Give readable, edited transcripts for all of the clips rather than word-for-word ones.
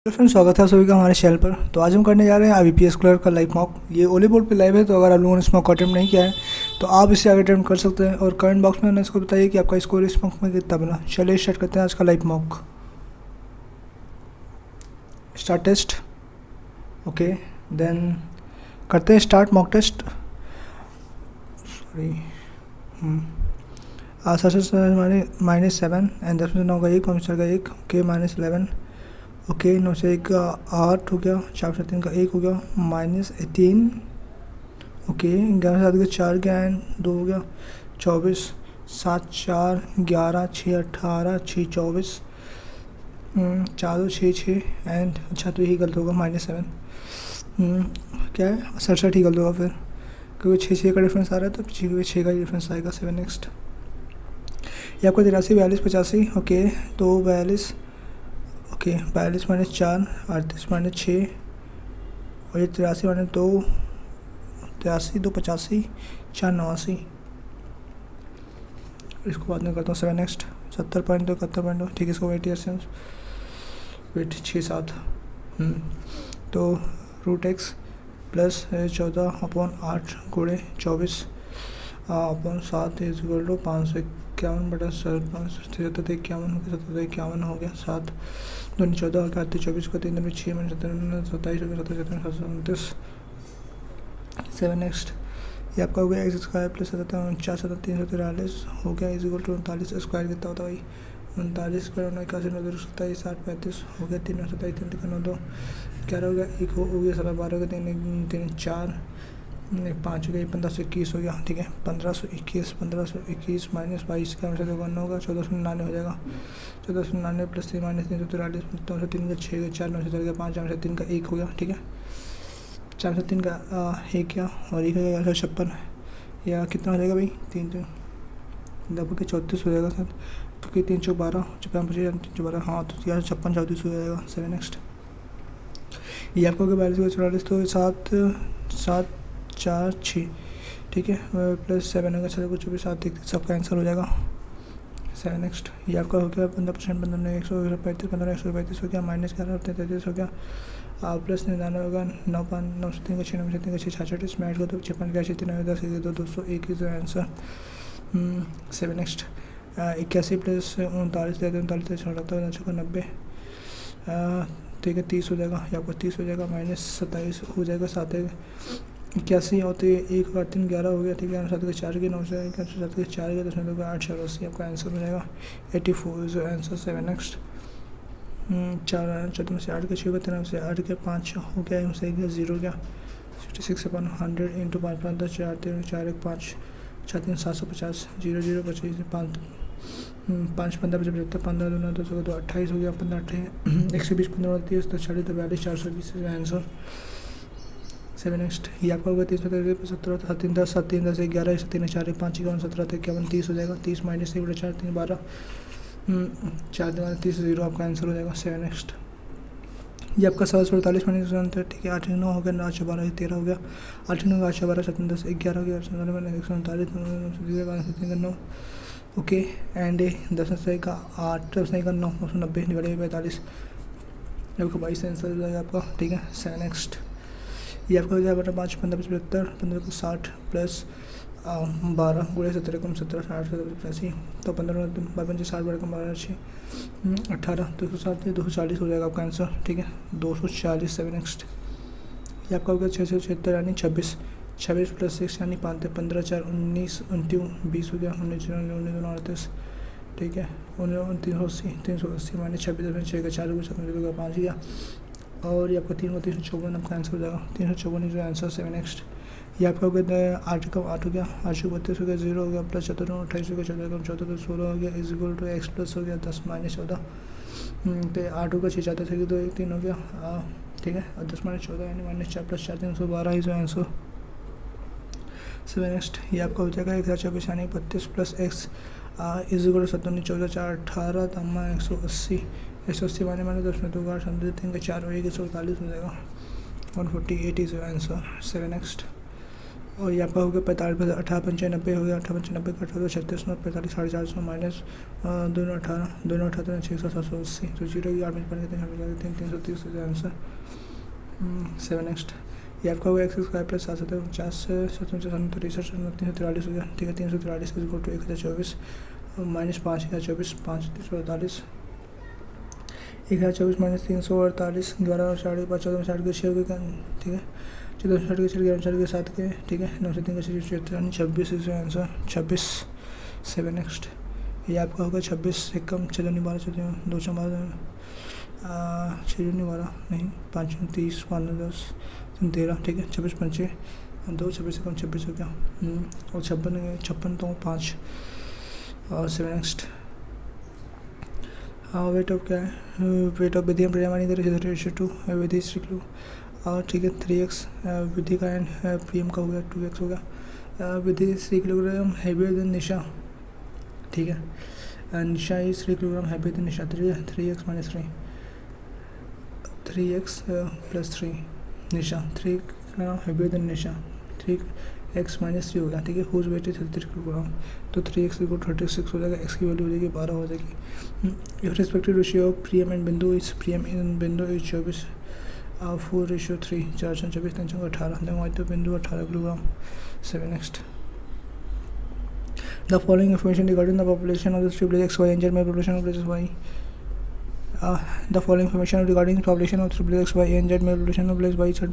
Hello friends, स्वागत है आप सभी का हमारे चैनल पर। तो आज हम करने जा रहे हैं IBPS क्लर्क का लाइव मॉक। ये ओली बोर्ड पे लाइव है, तो अगर आप लोगों ने इस मॉक को अटेम्प्ट नहीं किया है तो आप इससे आगे अटेम्प्ट कर सकते हैं। और कमेंट बॉक्स में हमें इसको बताइए कि आपका स्कोर इस मॉक में कितना बना। चलिए स्टार्ट करते हैं आज का live mock. Start test, okay, then करते हैं start mock test. Sorry, -7 and 10 में 9 का 1, 5 का 1, ओके, -11, ओके, 9 से 1 का 8 हो गया, 4 से 3 का 1 हो गया, -18, ओके, 11 से 7 का 4 गया एंड 2 हो गया, 24, 7 4 11 6 18 6 24, 4 2 6 6 एंड अच्छा, तो यही गलत होगा, -7, क्या है 67 ही गलत होगा फिर, क्योंकि 6 का डिफरेंस आ रहा है तो पीछे क्योंकि 6 का डिफरेंस आएगा। 7 नेक्स्ट। ये आपको 83 42 85, ओके, तो 42, ओके, 42 -4 38 -6 और ये 83 -2 83 2 85 4 89। इसको बाद में करता हूँ। 7 नेक्स्ट। 70.2 71.2, ठीक है, इसको वेट वेट 6 7, तो √x प्लस 14/8 गुणे 24 अपन 7 = 551/7 551 हो गया, 51 हो गया, 7 2 14 का 24 को 3 में 6 में 27 हो गया, 27 7 नेक्स्ट। ये आपका हो गया x² प्लस 49 343 हो गया = 39 स्क्वायर कितना होता है भाई, 39 स्क्वायर 81 9 27 8 35 हो गया, 3 27 3 9 2 11 हो गया, 1 हो गया, 12 हो गया, 3 4 5 हो गया, 1521 हो गया, ठीक है, 1521 -22 का हमेशा 1 होगा, 1499 हो जाएगा, 1499 प्लस 3 -343 9 से 3 का 6 गया, 4 9 से 4 गया, 5 9 से 3 का 1 हो गया, ठीक है, 4 से 3 का 1 गया और 1 हो गया 56, या कितना हो जाएगा भाई, 3 तो लगभग के 34 हो जाएगा सर, क्योंकि 3 4 12 55 25 3 12, हाँ, तो 56 34 हो जाएगा। 7 नेक्स्ट। ये आपको 42 44, तो 7 7 4 6, ठीक है, प्लस 7 होगा 6 कुछ भी 7 33, सबका आंसर हो जाएगा। 7 नेक्स्ट। ये आपका हो गया 15% 15 135 15 135 हो गया, -11 33 हो गया, प्लस 99 होगा, 9 5 9 से 3 का 6 9 से 3 का 6 66, इसमें ऐड करते 56 का 3 10 2 201 इज आंसर। 7 नेक्स्ट। 81 प्लस 39 39 38 90, ठीक है, 30 हो जाएगा, या आपको 30 हो जाएगा, -27 हो जाएगा, 7 81 होते 1 का 3 11 हो गया, ठीक है, 7 के 4 के 9 से 7 के 4 के 10 में 2 का 8 4 80, आपका आंसर हो जाएगा 84 इज आंसर। 7 नेक्स्ट। 4 14 से 8 के 6 का 3 से 8 के 5 हो गया, से 0 गया, 66/100 इंटू 5 5 10 4 3 4 1 5 4 3 750 0 0 25 5 5 15 75 15 2 9 2 28 हो गया, 15 8 120 15 30 10 40 42 420 आंसर। 7 नेक्स्ट। ये आपका होगा 3 17 7 3 10 7 3 10 11 3 4 5 17 51 30 हो जाएगा, 30 - 1 4 3 12 4 2 30 0, आपका आंसर हो जाएगा। 7 नेक्स्ट। ये आपका 748 - ठीक है, 8 9 हो गया, 9 8 12 13 हो गया, 8 9 8 12 7 10 11 हो गया, 139 9, ओके, एंड 10 से का 8 10 का 9 990 डिवाइडेड बाई 45, आपका 22 आंसर हो जाएगा आपका, ठीक है। 7 नेक्स्ट। ये आपका हो जाएगा 5 15 75 15 को 60 प्लस 12 गुणे 17 कम 17 60 85, तो 15 55 60 12 कम 12 6 18 260 240 हो जाएगा आपका आंसर, ठीक है, 240। 7 नेक्स्ट। ये आपका होगा 676 यानी 26 26 प्लस 6 यानी 5 15 4 19 29 20 हो गया, 19 19 38, ठीक है, 380 -26 6 का 4 का 5 गया, और ये आपका 354 आपका आंसर हो जाएगा, 354 इज आंसर। 7 नेक्स्ट। ये आपका हो गया 8 का 8 हो गया, 8 को 32 हो गया, 0 हो गया, प्लस 14 28 हो गया, 14 कम 14 तो 16 हो गया, = x प्लस हो गया 10 - 14, तो 8 होगा 6 4 3 2 1 3 हो गया, ठीक है, और 10 - 14 यानी -4 प्लस 4 312 इज आंसर। 7 नेक्स्ट। ये आपका हो जाएगा 1024 यानी 32 प्लस x = 27 14 4 18 तम्मा 180 180 माने 10 में 2 8 3 का 4 1 140 हो जाएगा, 148 इज आंसर। 7 नेक्स्ट। और यहाँ पर हो गया 45, 1895 हो गया, 1895 का 18 36 9 45 450 माइनस 218 680 तो जीरो की 8 में 330 आंसर। 7 नेक्स्ट ये आपका होगा एक्स स्क्वायर प्लस 750 343 हो गया, ठीक है। 343 इक्वल टू 1024 माइनस 5024 5 348 1024 माइनस 348 11 और 5.5 14 60 के 6 हो गया, ठीक है। 14 60 के 6 11 60 के 7 के, ठीक है। 9 से 3 का 26 इज आंसर 26। 7 नेक्स्ट ये आपका होगा 26 से कम 6 दूनी 12 2 6 6 दूनी 12 नहीं 5 30 5 10 13, ठीक है। 26 पंचे 2 26 से कम 26 हो गया, और 56 तो 5। और 7 नेक्स्ट वेट ऑफ क्या है, वेट ऑफ विधि हम प्रियम रेशियो 2 विधि स्ट्रिक्टली, और ठीक है। 3x विधि का एंड प्रियम का हो गया 2x हो गया। Vidhi 3 kilogram heavier than Nisha, ठीक है। Nisha is 3 kilogram heavier than Nisha, 3x minus 3x plus 3 Nisha 3 kilogram heavier than Nisha 3x minus 3 हो गया, ठीक है। हुज वेट इज 33 किलोग्राम, तो 3x इक्वल 36 हो जाएगा, x की वैल्यू हो जाएगी 12 हो जाएगी। If respective ratio of Priyam and बिंदु इज 24 4:3 4 24 3 18 दें तो बिंदु 18 kilogram. 7 next the following information regarding the population of the triple X Y and male population of places Y. The following information regarding the population of triple X Y and male population of place Y so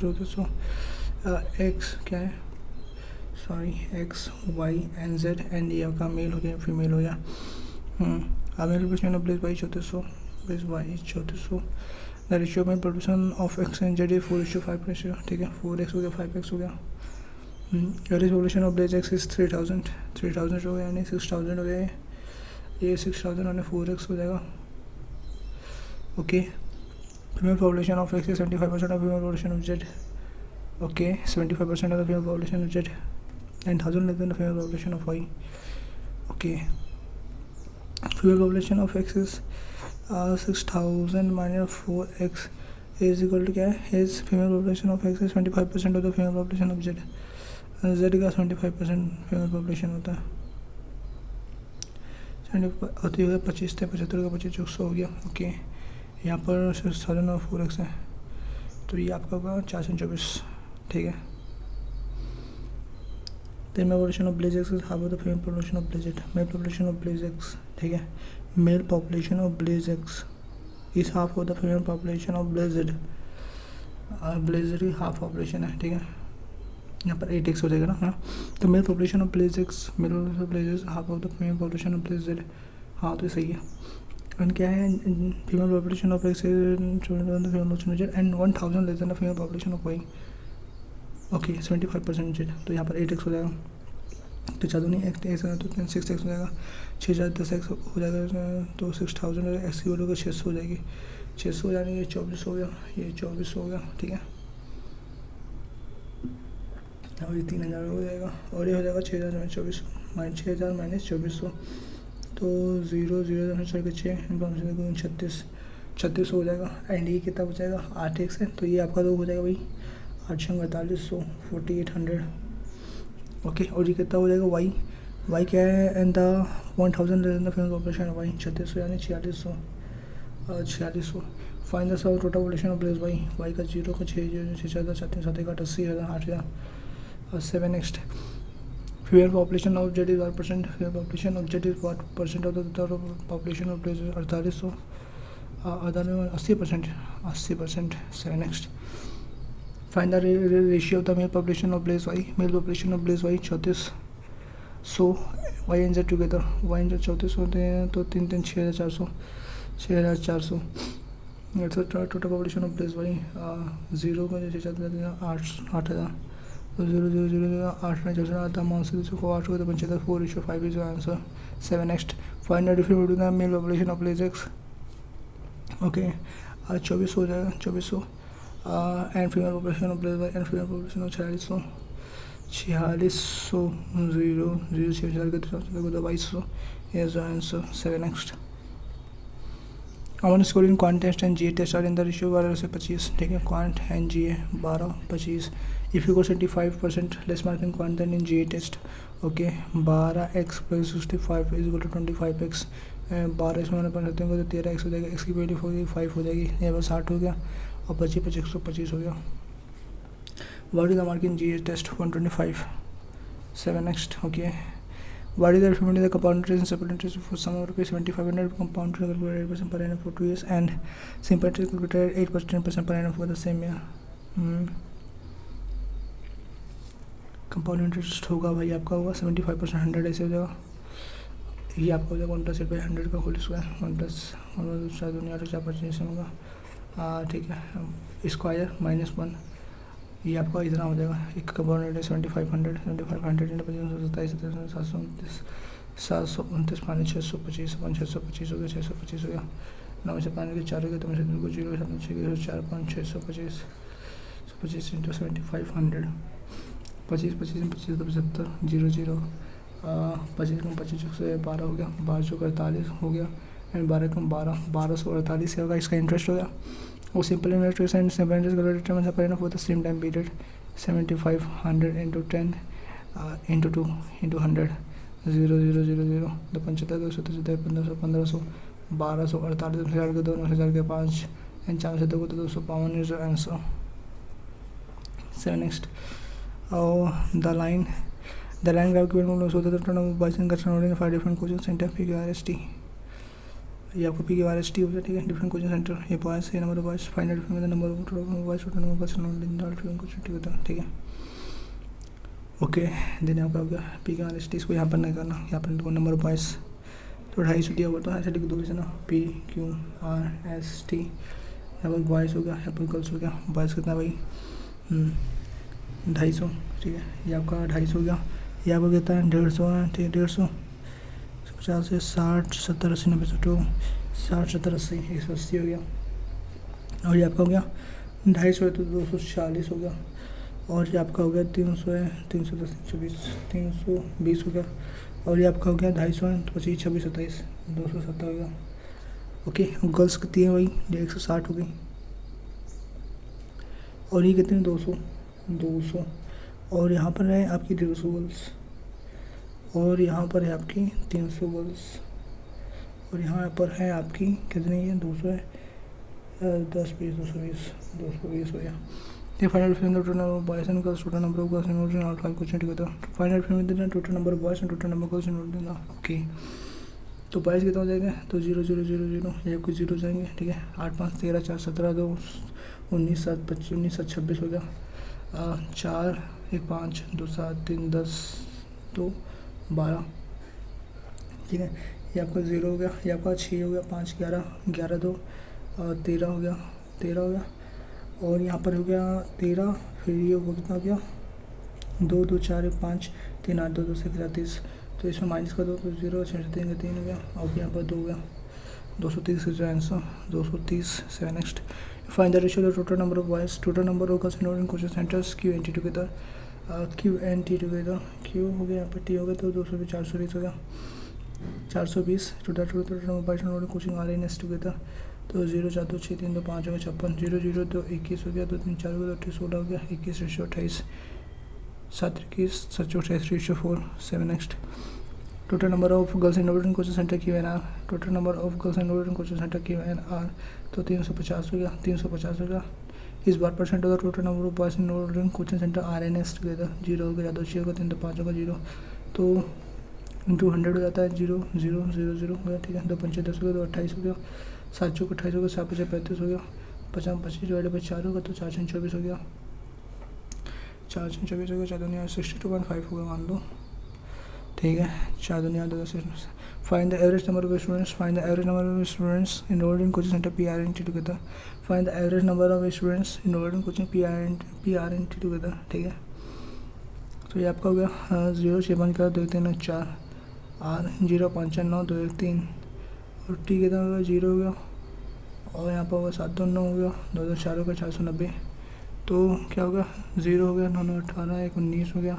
X क्या है, sorry X Y and Z and ये आपका male हो गया female हो गया। Male population of place Y 3400 place Y 3400। The ratio में population of X and Z 4:5 ratio, ठीक है। 4x हो गया 5x हो गया। Average population of place X is 3000 हो गया, यानी 6000 हो गया, ये 6000 और 4x हो जाएगा, okay. Female population of X is 75% of female population of Z, okay. 75% of the female population of Z and 1000 less than the female population of Y, okay. Female population of X is 6000 minus 4x is equal to क्या है, is female population of X is 25% of the female population of Z, Z का 25% female population होता है, होती है 25 से 75 का 25 100 हो गया, ओके। यहाँ पर 6000 और 4x है, तो ये आपका होगा 424, ठीक है। The male population of blaze X is half of the female population of blaze Z. Male population of blaze X, ठीक है। Male population of blaze X is half of the female population of blaze Z. blaze Z की half population है, ठीक है। यहाँ पर 8x हो जाएगा ना, हाँ। तो mail population of blaze X, mail population of blaze X half of the female population of blaze Z, हाँ तो सही है। एंड क्या है, female population of X and 1000 less than the female population of Y, okay. 75% Z, तो यहाँ पर 8x हो जाएगा, तो चादू नहीं x तो 6x हो जाएगा, 6000 10x हो जाएगा, तो 6000 x की वैल्यू 600 हो जाएगी, 600 हो जाएगी, ये 24 हो गया, ये 24 हो गया, ठीक है। और ये 3000 हो जाएगा, और ये हो जाएगा 6000 माइनस 24 6000 माइनस 2400, तो 0 0 6 36 हो जाएगा। एंड ये कितना हो जाएगा 8x है, तो ये आपका तो हो जाएगा भाई 848 4800, ओके। और ये कितना हो जाएगा वाई क्या है, and the 1000 less than the female population Y 3600 यानी 4600। Find the sum total population of place Y का 0 का 6 6000 7 80000 8000। 7 next female population of Z is 1%, female population of Z is 1% of the total population of place 4800, other में 80%। 7 next find the ratio of the male population of place Y, male population of place Y 3400, Y and Z together, Y and Z 3400 होते हैं, तो 3 3 6400। Total population of place Y 0 को जैसे 8000, तो 0 0 0 8 9 4 मान से 8 को 4:5 is answer. 7 next find the difference between the male population of place X, okay. 24 हो जाएगा 2400, and female population of place Y and female population of 4600 0 0 6 2200 is answer. 7 next Aman score in quant test and GA test are in the ratio 12 से 25, ठीक है, quant and GA 12 25. If you go 75% less mark in quant then in GA test, okay, 12x + 65 = 25x. 12x में 75 को तो 13x हो जाएगा, x की value हो गई 5 हो जाएगी, यहाँ पर 60 हो गया और 25 125 हो गया. What is the mark in GA test 125. 7x, okay. What is the estimate of the compound interest and simple interest for sum of rupees 7,500? Compound interest calculated 8% per annum for 2 years and simple interest calculated 8% per annum for the same year. Compound interest होगा भाई आपका होगा 75%, 100 ऐसे हो जाएगा. ये आपका हो जाएगा 1+8/100 का होल स्क्वायर 1+4 दुनिया 4 होगा, ठीक है. स्क्वायर -1, ये आपका इतना हो जाएगा. एक कंपाउंड रेट है 7500 27 729 729 5 625 5 625 हो गया 625 हो गया. 9 से 5 के 4 हो गया तो 0 7 6 4 5 625 25 × 7500 25 25 25 तो 75 0 0 25 कम 25 से 12 हो गया 12 48 हो गया एंड 12 कम 12 1248 होगा. इसका इंटरेस्ट हो गया. वो simple interest and simple interest का डिटरमाइन पर enough for the same time period 7500 × 10 × 2 × 100 0 0 0 0 तो 75 273 1500 1500 1248 1000 के 2 9000 के 5 एंड 4 से 2 तो 252 is answer. 7 next. The line graph given so the total number boys in corresponding 5 different coaching centre PQRST. ये आपको PQRST हो गया, ठीक है, डिफरेंट कोचिंग सेंटर. ये बॉयज़, ये number boys, find out the number of boys total number coaching, ठीक है, ओके. देन आपका हो गया PQRST. इसको यहाँ पर नहीं करना, यहाँ पर दो नंबर बॉयज़ तो 250 दिया हुआ, तो ऐसे ठीक 2 से ना PQRST. यहाँ पर बॉयज़ हो गया, यहाँ पर गर्ल्स हो गया. बॉयज़ कितना भाई 250, ठीक है, ये आपका 250 हो गया. ये आपका कितना है 150, ठीक है, 150 50 से 60 70 80 90 100 60 70 80 180 हो गया. और ये आपका हो गया 250 है तो 240 हो गया. और ये आपका हो गया 300 है 310 320 320 हो गया. और ये आपका हो गया 250 है तो 25 26 27 270 हो गया. ओके. गर्ल्स कितनी है भाई 160 हो गई. और ये कितने 200 और यहाँ पर है आपकी 150 गर्ल्स और यहाँ पर है आपकी 300 गर्ल्स और यहाँ पर है आपकी कितनी है 200 है 10 20 220 हो गया. ये final film total number boys and girls total number of girls in all 5 question, ठीक है. तो फाइनल फिल्म देना total number boys and total number girls in all देना. ओके. तो बॉयज़ कितना हो जाएगा तो 0 0 0 0 ये कुछ 0 जाएंगे, ठीक है. 8 5 13 4 17 2 19 7 25 19 7 26 हो गया. 4 1 5 2 7 3 10 2 12, ठीक है. ये आपका 0 हो गया. ये आपका 6 हो गया 5 11 11 2 13 हो गया. और यहाँ पर हो गया 13. फिर ये वो कितना हो गया 2 2 4 1 5 3 8 2 2 से 30. तो इसमें माइनस कर दो तो 0 6 3 का 3 हो गया. और यहाँ पर 2 हो गया 230 is answer 230. 7 next. Find the ratio the total number of boys total number of girls in coaching centres QNT together. QNT together Q हो गया यहाँ पर T हो गया तो 200 420 हो गया 420. Total number boys in coaching RNS together तो 0 4 2 6 3 2 5 हो गया 56 0 0 2 21 हो गया 2 3 4 हो गया 28 16 हो गया 21 ratio 28 7 21 7 28 ratio 4. 7 next. Total number of girls in coaching centre QNR total number of girls in coaching centre QNR तो 350 हो गया 350 हो गया. इस बार परसेंट होगा total number of boys in coaching centre RNS together 0 हो गया 2 6 होगा 3 2 5 होगा 0 तो इंटू 100 हो जाता है 0 0 0 0 हो गया, ठीक है. 2 5 10 हो गया 2 28 हो गया 7 चौक 28 हो गया 7 5 35 हो गया 50 25 डिवाइडेड बाई 4 होगा तो 4 6 24 हो गया 4 6 24 हो गया 4 दुनिया 62.5 होगा मान लो, ठीक है. 4 दुनिया 2 find the average number of students find the average number of students enrolled in coaching centre PRNT together. Find the average number of students enrolled in coaching PRNT together, ठीक है. तो ये आपका हो गया 0 6 5 2 3 4 R 0 5 4 9 2 1 3 और T कितना हो गया 0 हो गया और यहाँ पर होगा 7 2 9 हो गया 2 2 4 हो गया 490. तो क्या हो गया 0 हो गया 9 9 18 1 19 हो गया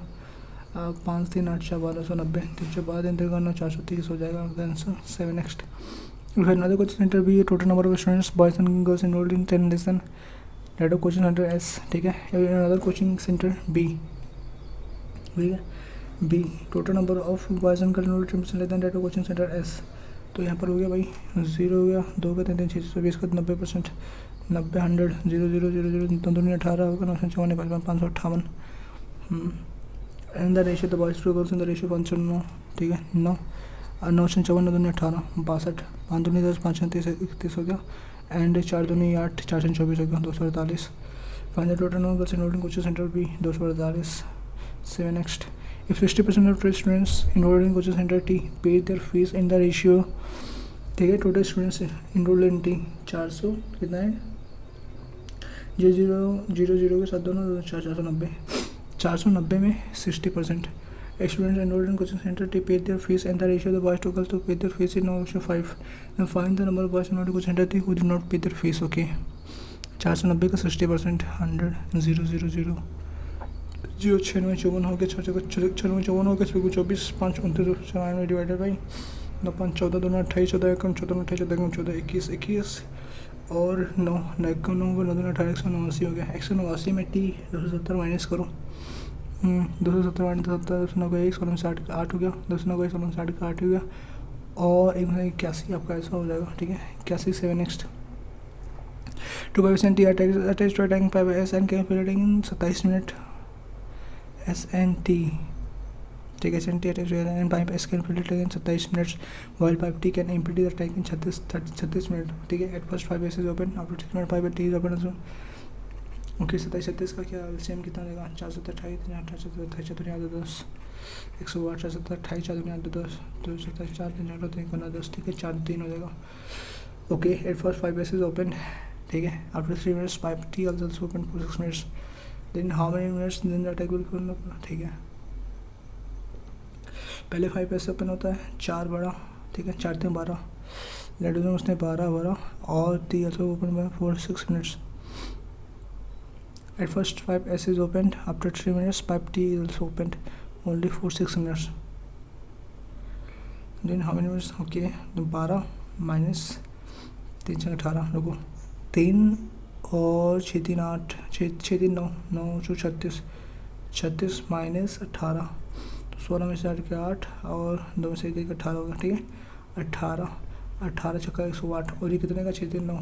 5 3 8 4 1290 312 3 3 9 430 हो जाएगा answer. 7 next. If another coaching center B, total number of students boys and girls enrolled in 10 lesson, that of coaching centre S, ठीक है. अनदर कोचिंग सेंटर B, ठीक है, B, total number of boys and girls enrolled in less than that of coaching centre S. तो यहाँ पर हो गया भाई 0 हो गया, 2 का 3 6 20 का 90%, 90 100 0 0 0 0 2 18 होगा 954 558. And the ratio the boys to girls in the ratio 5:9, ठीक है, 9 और 954 9 18 62 5 दूनी 10 5 31 हो गया. एंड 4 दूनी 8 4 24 हो गया 248. Final total number girls enrolled in coaching centre B 248. 7 next. If 60% of students enrolled in coaching center T pay their fees in the ratio, ठीक है, total students enrolled in T 400 कितना है, 0 के साथ दोनों 490 में 60%. Students enrolled in coaching center T paid their fees and the ratio of the boys to girls to pay their fees in ratio 5. Then find the number of boys enrolled in coaching center T who did not pay their fees. Okay, 490 का 60%, 100 0 0 0 0 6 9 54 हो गया, 6 54 हो गया, 24 5 29 94 divided by 9 5 14 2 28 14 1 14 28 14 21 21 और 9 9 9 9 18 189 हो गया. 189 में T 270 minus करो, 270 माइनस 270 9 1 16 60 का 8 हो गया, 290 16 60 का 8 हो गया और 81 आपका ऐसा हो जाएगा, ठीक है, 81. 7 next. 2 5 T attach to tank 5 S and can fill in 27 minute. SNT, ठीक है, SNT attach and pipe S can fill in 27 minutes while pipe T can empty the tank in 36 minute, ठीक है. At first 5 S is open, after 6 minute 5 T is open also. Okay, 27 36 का क्या same कितना देगा, 4 7 28 8 7 28 4 10 108 4 7 28 4 10 2 27 4 3 8 3 10, ठीक है, 4 3 हो जाएगा. Okay, at first 5 S is open, ठीक है. After 3 minutes pipe T also open for 6 minutes. Then how many minutes then the attack will करना, ठीक है. पहले 5 S ओपन होता है, 4 बड़ा, ठीक है, 4 3 12, लेडीज में उसने 12 और T also open for 6 minutes. At first 5 S is opened, after 3 minutes pipe T is also opened only for 6 minutes. Then how many minutes? Okay, 12 minus 3 6 18, रुको, 3 और 6 3 8 6 3 9 9 36 36 माइनस 18, तो 16 में से 8 के 8 और 2 में से 1 18 होगा, ठीक है. 18 छक्का 108 और ये कितने का 6 3 9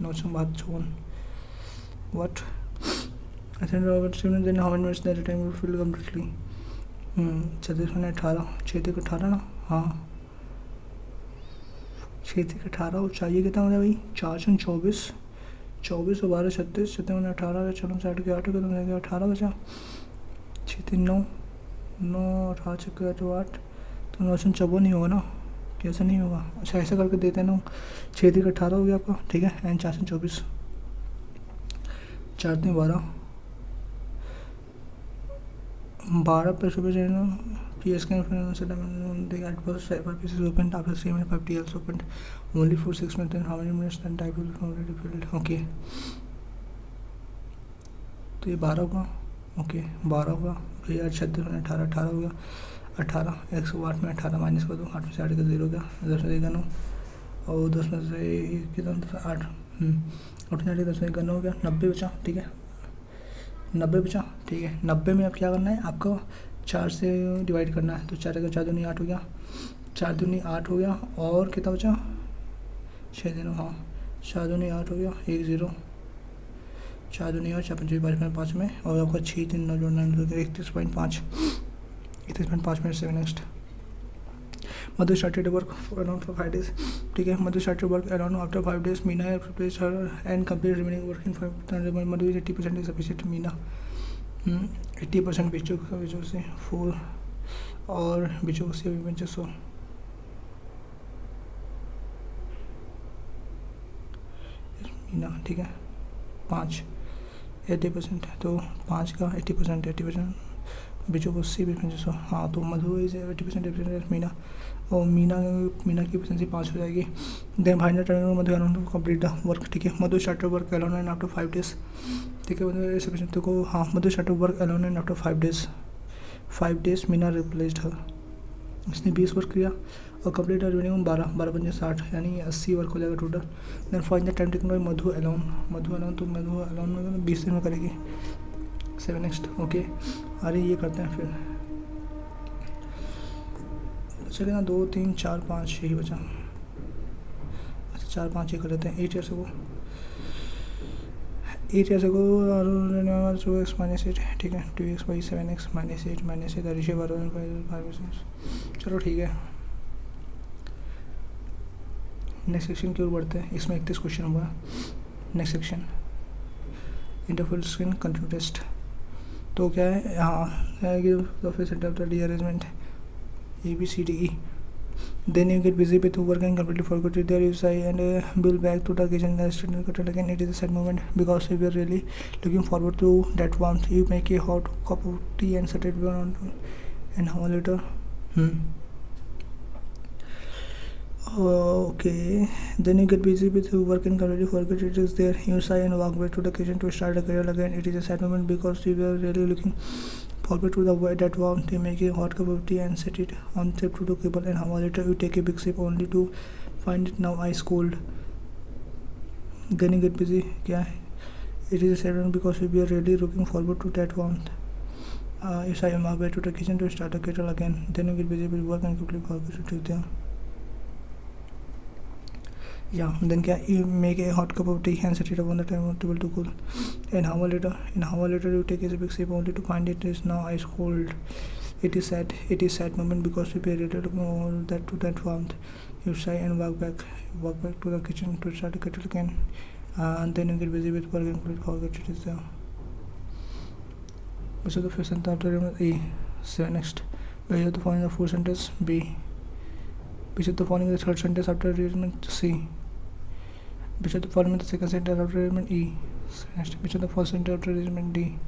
9 54 what. Then how many minutes the time will fill completely. 36 में 18 6 3 18 ना, हाँ 6 3 18 और चाहिए कितना हो जाए भाई, 4 6 24 24 और 12 36 7 में 18 चलो 60 के 8 का 18 बचा, 6 3 9 9 18 छक्का तो 8, तो 9 54 नहीं होगा ना, कैसे नहीं होगा. अच्छा ऐसा करके देते हैं ना, 6 3 18 हो गया आपका, ठीक है. एंड 4 24 4 3 12 पे सुबह PS can at first 5 pieces opened, after 3 minutes 5 T also opened only for 6 minutes. Then how many minutes then type will already filled. Okay, तो ये 12 होगा, ओके 12 होगा, फिर 36 में 18 हो गया, 18 108 में 18 माइनस कर दो, 8 में से 8 का 0 हो गया, 10 में से 9 और 10 में से कितना 8 8 में 10 में 9 हो गया, 90 बचा, ठीक है, 90 बचा, ठीक है. 90 में अब क्या करना है आपको, 4 से डिवाइड करना है, तो 4 का 4 दूनी 8 हो गया, 4 दूनी 8 हो गया और कितना बचा 6 दिन, हाँ 4 दूनी 8 हो गया 1 0, 4 दूनी 8 4 5 में और आपका 6 3 9 जोड़ना 31.5 minute. 7 next. Madhu started work around for 5 days, ठीक है. Madhu started work around after 5 days. Meena place her and complete remaining work in 5. Madhu is 80% is sufficient. Meena 80% बिचू से 4 और बिचू से भी 500. मीना, ठीक है, 5 80%, तो 5 का 80% बिचू को सी भी 500. हाँ, तो मधु इज 80% मीना, और मीना की एफिशिएंसी 5 हो जाएगी. Then final turn Madhu around complete the work, ठीक है. Madhu started work alone and after 5 days, ठीक है. मधु एफिशिएंसी को, हाँ Madhu started work alone and after 5 days Meena replaced her. इसने 20 वर्क किया और कंप्लीट मिनिमम 12 यानी 80 वर्क हो जाएगा total. Then find the time taken by Madhu alone तो मधु अलोन में 20 दिन में करेगी। 7 नेक्स्ट ओके। अरे ये करते हैं फिर, चलिए ना 2 3 4 5 यही बचा। अच्छा 4 5 ये कर लेते हैं। 8 ईयर से को 2x -8 ठीक है। 2x by 7x -8 Rishabh 5। चलो ठीक है। नेक्स्ट सेक्शन की ओर बढ़ते हैं। इसमें 31 क्वेश्चन हुआ। Next section interface screen continue test. तो क्या है यहाँ है कि the arrangement ABCDE। Then you get busy with work and completely forget it. There you sigh and bill back to the kitchen and start again. It is a sad moment because we were really looking forward to that warmth. You make a hot cup of tea and set it on an hour later. Okay. Then you get busy with work and completely forget it is there. You sigh and walk back to the kitchen to start the career again. It is a sad moment because we were really looking forward to the that warmth. You make a hot cup of tea and set it on the table, and an hour later you take a big sip only to find it now ice cold. Then you get busy. Yeah, it is a sad one because we are really looking forward to that warmth. You sigh and walk back to the kitchen to start the kettle again. Then you get busy with work and quickly forget it there. Yeah, then you make a hot cup of tea and set it up on the table to cool. An hour later you take a big sip only to find it is now ice cold. It is sad moment because we are really looking to that warmth. You sigh and walk back to the kitchen to start the kettle again, and then you get busy with work and forget it is there. Which of the first sentence after A? So next, which of the following the fourth sentence B? Which of the following the third sentence after arrangement C? Which of the following the second sentence after arrangement E? Next, which of the first sentence after arrangement D?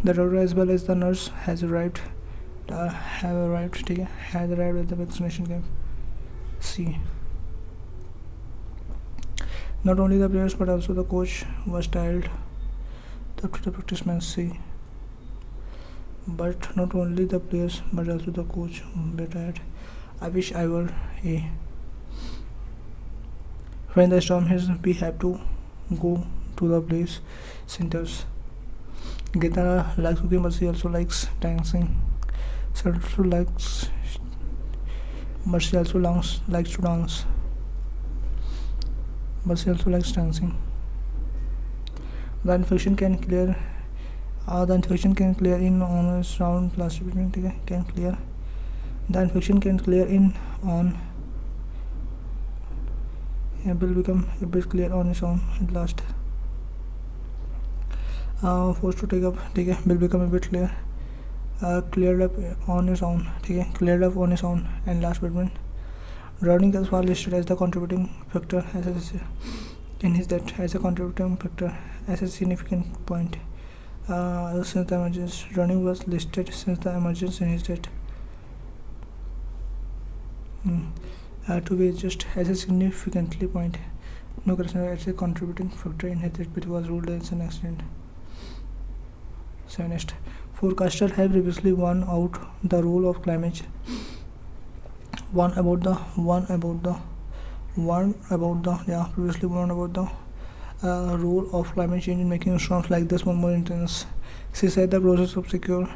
The doctor as well as the nurse has arrived. ठीक है, has arrived at the vaccination camp. C. Not only the players but also the coach was tired after the practice match. C. But not only the players but also the coach were tired. I wish I were A. When the storm hits, we have to go to the place centers. Geeta likes cooking, but she also likes dancing. She also likes to dance. But she also likes dancing. The infection can clear in on a round plastic can clear. The infection can clear in on. It will become a bit clear on its own at last. Forced to take up, will become a bit cleared up on its own, and last statement. Drowning as far listed as the contributing factor in his death as a significant point. Since the emergence, drowning was listed since the emergence in his death. To be just as a significantly point. No correction as a contributing factor in his death, but was ruled as an accident. So next, forecasters have previously warned out the role of climate change. Previously warned about the role of climate change in making storms like this one more intense. She said the process of securing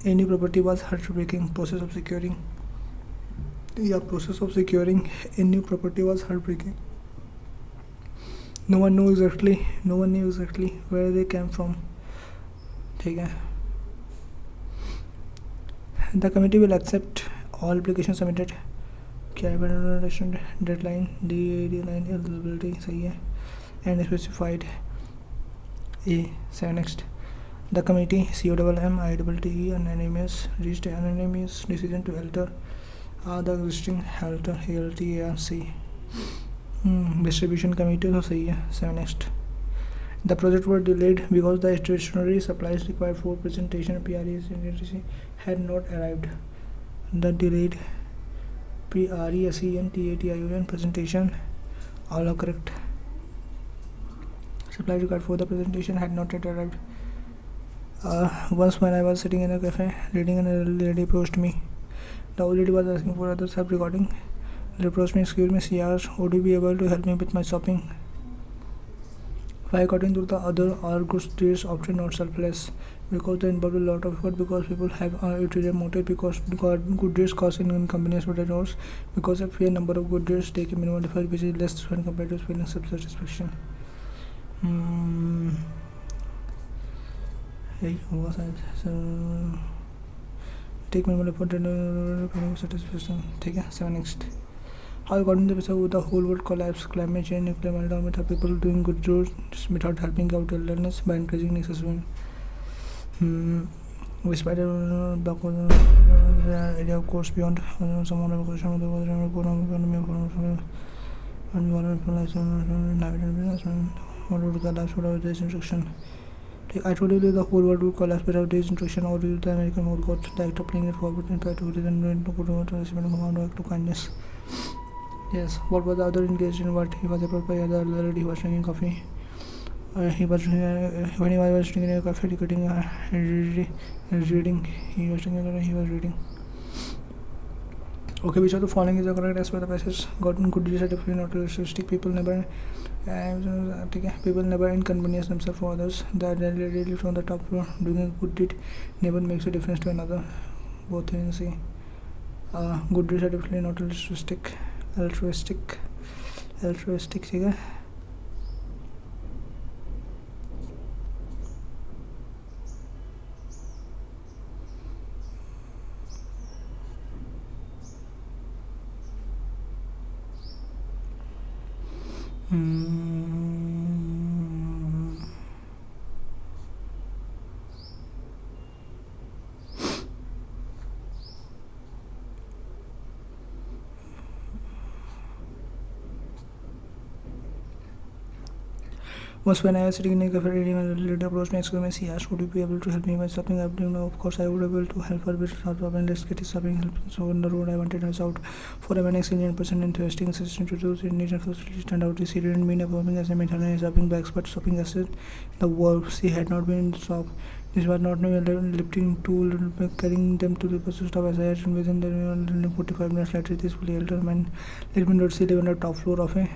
a new property was heartbreaking. Process of securing a new property was heartbreaking. No one knew exactly where they came from. ठीक है. The committee will accept all applications submitted. क्या है? Deadline, deadline eligibility सही है. And specified. A. So next, the committee COMMITE unanimous reached an unanimous decision to alter the existing HLTARC distribution committee. So सही है. So next, the project was delayed because the stationery supplies required for presentation PRESENTATION had not arrived. The delayed PRESENTATION presentation all are correct. Supplies required for the presentation had not yet arrived. Once when I was sitting in a cafe reading, an lady approached me. The old lady was asking for other self-recording. Reproached me, excuse me, CR, would you be able to help me with my shopping? Why, according to the other, our good deeds often not selfless because they involve a lot of effort, because people have ulterior motive, because good deeds cost in inconvenience for others, because a fair number of good deeds take a minimal effort which is less when compared to feeling self-satisfaction. Take minimal effort and feeling satisfaction. ठीक है. 7 next. How, according to the whole world collapse, climate change, nuclear meltdown, with people doing good deeds without helping out illness by encouraging excessive. We spider backward area of course beyond someone of question of the this instruction. I told you that the whole world would collapse without this instruction, or the American would got the act of playing it forward and try to reason to command to kindness. Yes, what was the other engaged in what he was approached by the other lady who was drinking coffee. He was when he was drinking a coffee, reading. He was reading. Okay, which of the following is the correct as per the passage? Gotten good deeds are definitely not realistic. People never inconvenience themselves for others. That really lives on the top floor. Doing a good deed never makes a difference to another. Both things. Good deeds are definitely not altruistic. ठीक है. Once when I was sitting in a cafe reading, a lady approached me, excuse me, she asked, would you be able to help me by shopping? I didn't know, of course I would be able to help her with shopping. Let's get shopping help. So on the road I wanted her out for an excellent person enthusiastic assistant to those in need and facilities. Turned out she didn't mean a shopping as I meant her shopping by expert shopping assistant. The world she had not been in the shop. This was not a lifting tool, carrying them to the bus stop as I had within the 45 minutes later. This fully elder man let me not see live on the top floor of a.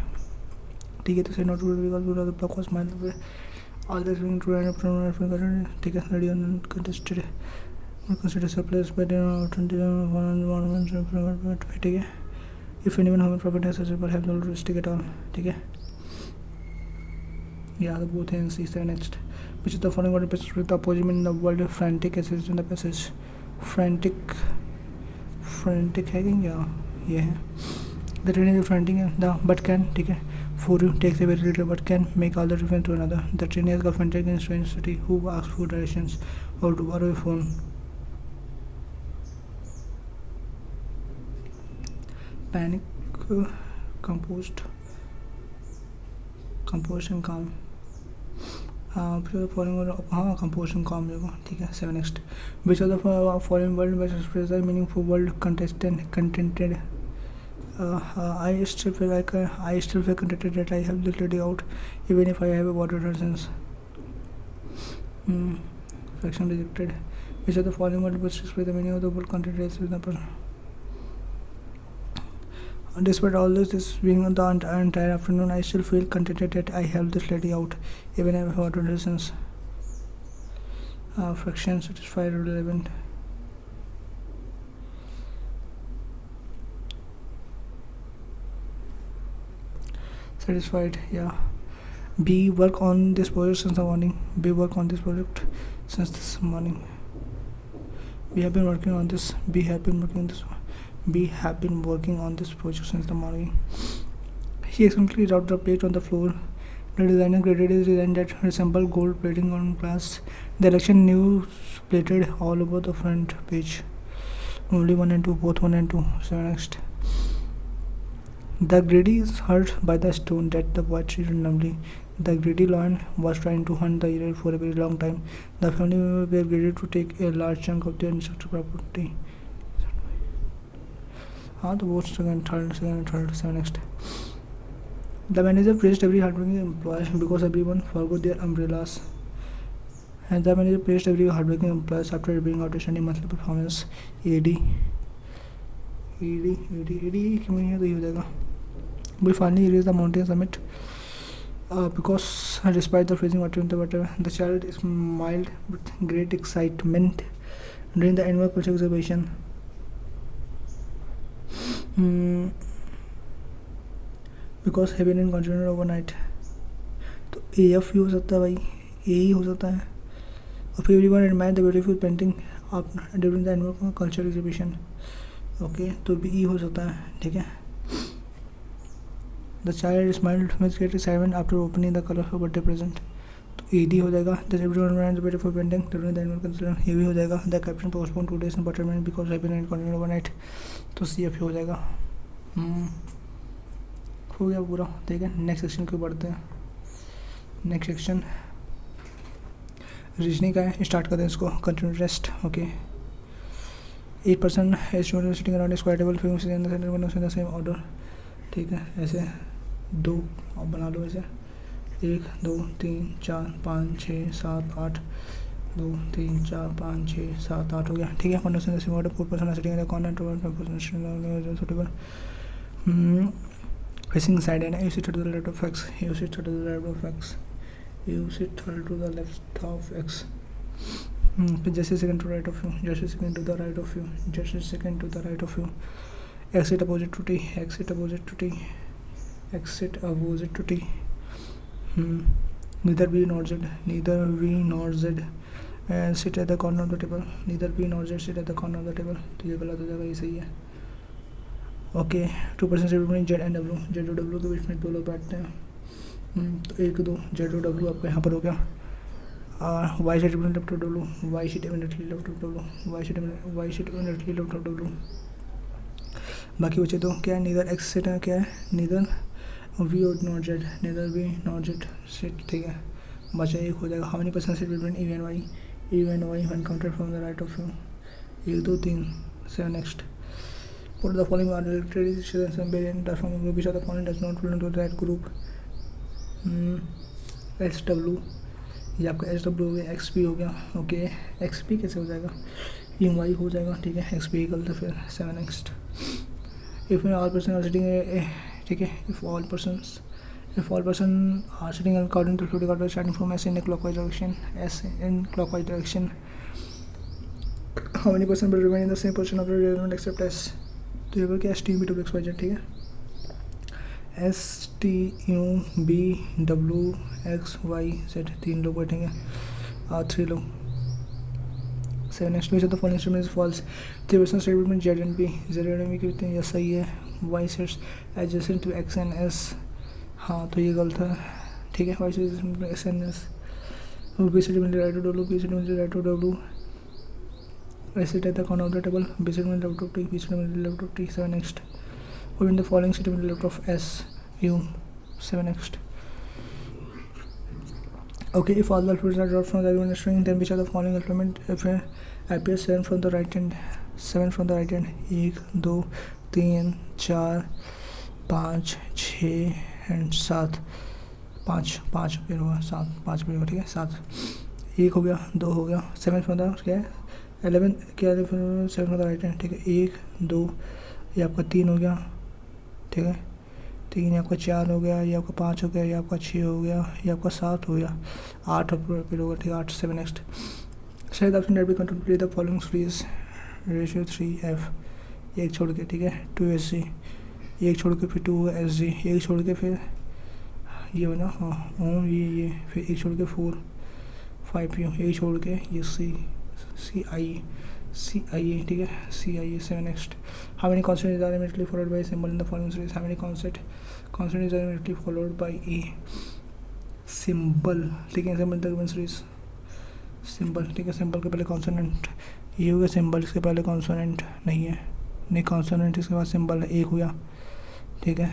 ठीक है. तो से not good because good the block was mild way all this wing to end up to ठीक है. Ready on contested consider surplus but 21 ठीक है. If anyone have property has such पर have no risk at all. ठीक है. Yeah, the both ends is the next. Which is the following order passage with the opposite in the world frantic as is in the passage. Frantic है क्या? ये है. The train is frantic the but can ठीक है. For you takes a very little but can make all the difference to another. The train has got frantic in strange city who asks for directions or to borrow a phone. Panic, composed and calm. Following order composed and calm देखो. ठीक है. 7 next. Which of the following world best express the meaningful world contented. I still feel contented that I helped the lady out, even if I have a water resistance. Fraction rejected. Which of the following words best express the meaning of the word contented as example? Despite all this being on the entire afternoon, I still feel contented that I helped this lady out, even if I have water resistance. Fraction satisfied relevant. Satisfied, yeah. B, work on this project since the morning. B, work on this project since this morning. We have been working on this. We have been working on this project since the morning. He excellently routed the plate on the floor. The designer created a design that resembled gold plating on glass. The election news plated all over the front page. Only 1 and 2, both 1 and 2. 7 next. The greedy is hurt by the stone that the boy treated numbly. The greedy lion was trying to hunt the hare for a very long time. The family were greedy to take a large chunk of their ancestral property. The both second, third. 7 next. The manager praised every hardworking employee because everyone forgot their umbrellas. And the manager praised every hardworking employee after bringing out a Sunday monthly performance. AD. ED क्यों नहीं है, तो ये हो जाएगा। We finally reached the mountain summit because despite the freezing water in the water, the child smiled with great excitement during the animal culture exhibition. Because heavy rain continued overnight. तो AF ही हो सकता है भाई, ए ही हो सकता है। और फिर everyone admire the beautiful painting आप during the annual culture exhibition. Okay, तो भी ई हो सकता है, ठीक है। The child smiled with great excitement after opening the colourful birthday present, तो एडी हो जाएगा। The everyone admire the beautiful painting during the annual culture, ये भी हो जाएगा। The captain postpone 2 days in बटरमैन because heavy rain continued overnight, तो CF हो जाएगा। हो गया पूरा, ठीक है। नेक्स्ट सेक्शन को बढ़ते हैं। नेक्स्ट सेक्शन रीजनिंग का है, स्टार्ट करते हैं इसको। Continue rest, okay. 8% student sitting around square table film in the centre the same order, ठीक है। ऐसे 2 आप बना लो, ऐसे 1 2 3 4 5 6 7 8, 2 3 4 5 6 7 8 हो गया, ठीक है। 1% same order 4% sitting in the corner 2% suitable facing side and you sit to the left of x, you sit to the left of x, you sit to the left of x, just a second to right of you, just a second to the right of you, just a second to the right of you, exit opposite to t, exit opposite to t, exit opposite to t, neither b nor z, neither v nor z, sit at the corner of the table, neither b nor z sit at the corner of the table, तो ये गलत हो जाएगा, ये सही है। Okay, 2% से between Z and W, Z और डब्ल्यू के बीच में 2 लोग बैठते हैं, तो 1 2 जेड और डब्ल्यू आपका यहाँ पर हो गया। और Y sit immediately left of W, Y sit immediately left of W, Y sit immediately left of W. बाकी बचे तो क्या है, नीदर एक्स सेट है, क्या है, नीदर वी और not Z, neither V not Z set, ठीक है। बचा 1 हो जाएगा। How many percent set between E and Y when counted from the right of you, 1 2 3 7 next. Put the following arbitrary variant transforming group, which of the following does not belong to that group? SW, ये आपका SW हो गया, XP हो गया, okay. XP कैसे हो जाएगा, EY हो जाएगा, ठीक है। XP इक्वल तो फिर 7 next. If all persons are sitting, ठीक है, if all persons are sitting according to fluid order starting from S in a clockwise direction, how many percent will remain in the same position of the arrangement except S? तो ये क्या, STUBXYZ, ठीक है। STUBXYZ 3 लोग बैठेंगे, 3 लोग। 7 next. Which of the following statement is false, 3% statement Z and B, Z and B कितने, ये सही है। Y sets adjacent to X and S, हाँ तो ये गलत है, ठीक है। Y sets X and S, B statement right to W, B statement right to W, I sit at the corner of the table, B segment left of T, B segment left of T, 7 next. Within the following segment left of S, U, 7 next. Okay, if all the alphabets are dropped from the given string, then which of the following alphabet appears 7 from the right hand? 7 from the right hand. 1 2 3 4 5 6 and 7, 5 फिर होगा 7, 5 फिर होगा, ठीक है। 7 1 हो गया, 2 हो गया, 7 from the क्या है 11 क्या है, फिर 7 from the right hand, ठीक है। 1 2 ये आपका 3 हो गया, ठीक है। 3 आपका 4 हो गया, ये आपका 5 हो गया, ये आपका 6 हो गया, ये आपका 7 हो गया, 8 फिर होगा, ठीक है। 8 7 नेक्स्ट। शायद ऑप्शन डेट भी control the following series ratio 3F, 1 छोड़ के, ठीक है। 2SG, 1 छोड़ के फिर 2 होगा SG, 1 छोड़ के फिर ये बना, हाँ ये फिर 1 छोड़ के 4 5U, 1 छोड़ के ये CIE, ठीक है। CIE 7 next. How many consonants are immediately followed by a symbol in the following series? How many consonants are immediately followed by a symbol, ठीक है। symbol तक series symbol, ठीक है। symbol के पहले consonant ये हो गया, symbol इसके पहले consonant नहीं है, नहीं consonant इसके बाद symbol है, 1 हो गया, ठीक है।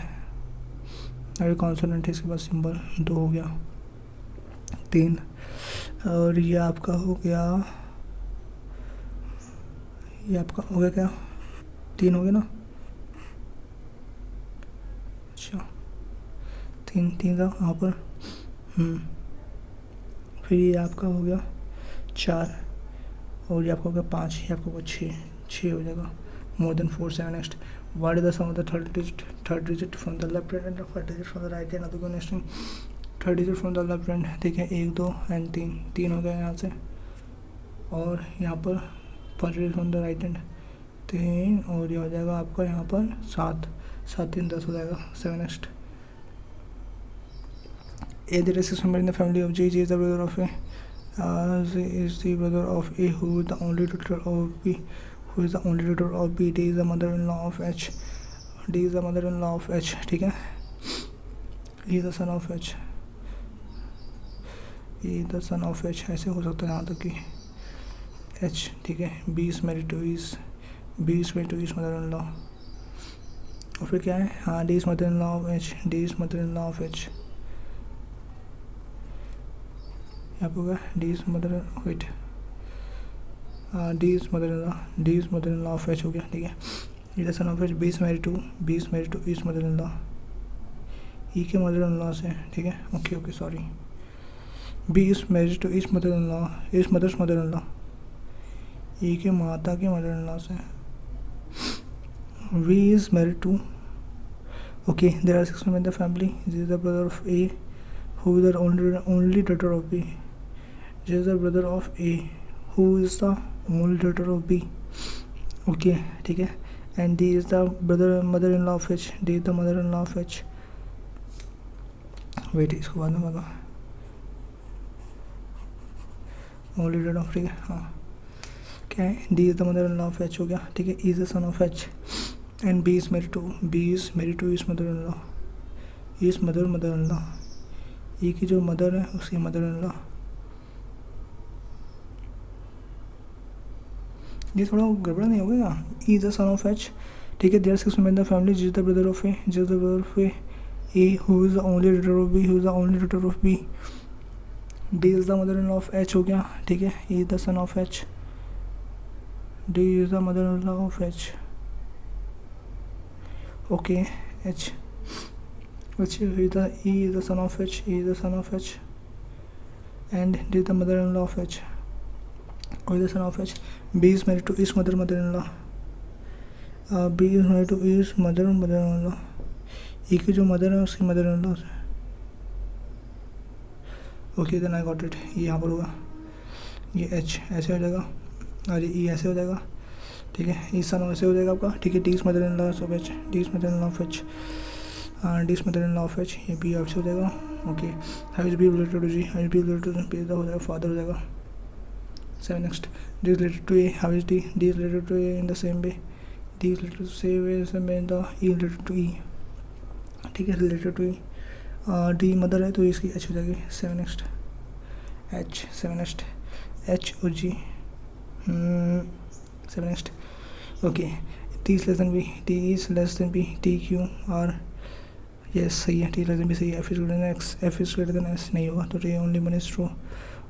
अरे consonant इसके बाद symbol 2 हो गया, 3 और ये आपका हो गया, ये आपका हो गया क्या, 3 हो गया ना, अच्छा 3 था यहाँ पर, फिर ये आपका हो गया 4 और ये आपका हो गया 5, ये आपका होगा 6 हो जाएगा। more than 4. 7. Next, what is the sum of the third digit from the left hand and the first digit from the right hand? तो next third digit from the left hand देखिए 1 2 एंड 3 हो गया यहाँ से, और यहाँ पर first digit from the right hand 3, और ये हो जाएगा आपका यहाँ पर 7 7 3 10 हो जाएगा. 7. Next, A the racist member in the family of G. G is the brother of A. Z is the brother of A, who is the only daughter of B. Who is the only daughter of B. D is the mother-in-law of H. D is the mother-in-law of H. ठीक है. E is the son of H. E is the son of H. ऐसे हो सकता है यहाँ तक कि H. ठीक है. B is married to his mother-in-law. और फिर क्या है? हाँ, D is mother-in-law of H. D is mother-in-law of H. यहाँ पे होगा D is mother-in-law of H हो गया. ठीक है. E the son of H. B is married to his mother-in-law. E के mother-in-law से. ठीक है. Okay sorry. B is married to his mother-in-law, his mother's mother-in-law. E के माता के mother-in-law से. V is married to. Okay, there are 6 members in the family. This is the brother of A, who is the only daughter of B. This is the brother of A, who is the only daughter of B. Okay, ठीक है. And D is the mother-in-law of H. D is the mother-in-law of H. Wait, इसको बाद में बताओ. Only daughter of, ठीक है. हाँ, क्या है? D is the mother-in-law of H हो गया. ठीक है. E is the son of H. And B is married to his mother-in-law. His mother-in-law. E की जो मदर है उसकी mother-in-law. ये थोड़ा गड़बड़ा नहीं हो गया. E is the son of H. ठीक है. There are 6 members in the family. G is the brother of A. A, who is the only daughter of B. D is the mother-in-law of H हो गया. ठीक है. E is the son of H. D is the mother-in-law of H. Okay. H. E is the son of H. And D is the mother-in-law of H. O is the son of H. B is married to his mother-in-law. B is married to his mother-in-law. E की जो mother है उसकी mother-in-law से. Okay, then I got it. ये यहाँ पर होगा. ये H ऐसे हो जाएगा और ये E ऐसे हो जाएगा. ठीक है. E सन ऐसे हो जाएगा आपका. ठीक है. D is mother-in-law of H. D is mother-in-law of H. D is mother-in-law of H. ये B ऐसे हो जाएगा. Okay. How is B related to G? How is B related to B हो जाएगा, फादर हो जाएगा. 7. Next, D is related to A. How is D? D is related to A in the same way. D is related to same way in the E related to E. ठीक है. Related to E. D mother है तो इसकी H हो जाएगी. 7. Next, H. 7. Next, H O G. 7. Next, okay. T is less than B. T is less than B. T Q R. Yes, सही है. T less than B सही है. F is greater than X. F is greater than S नहीं होगा. तो ये only one is true.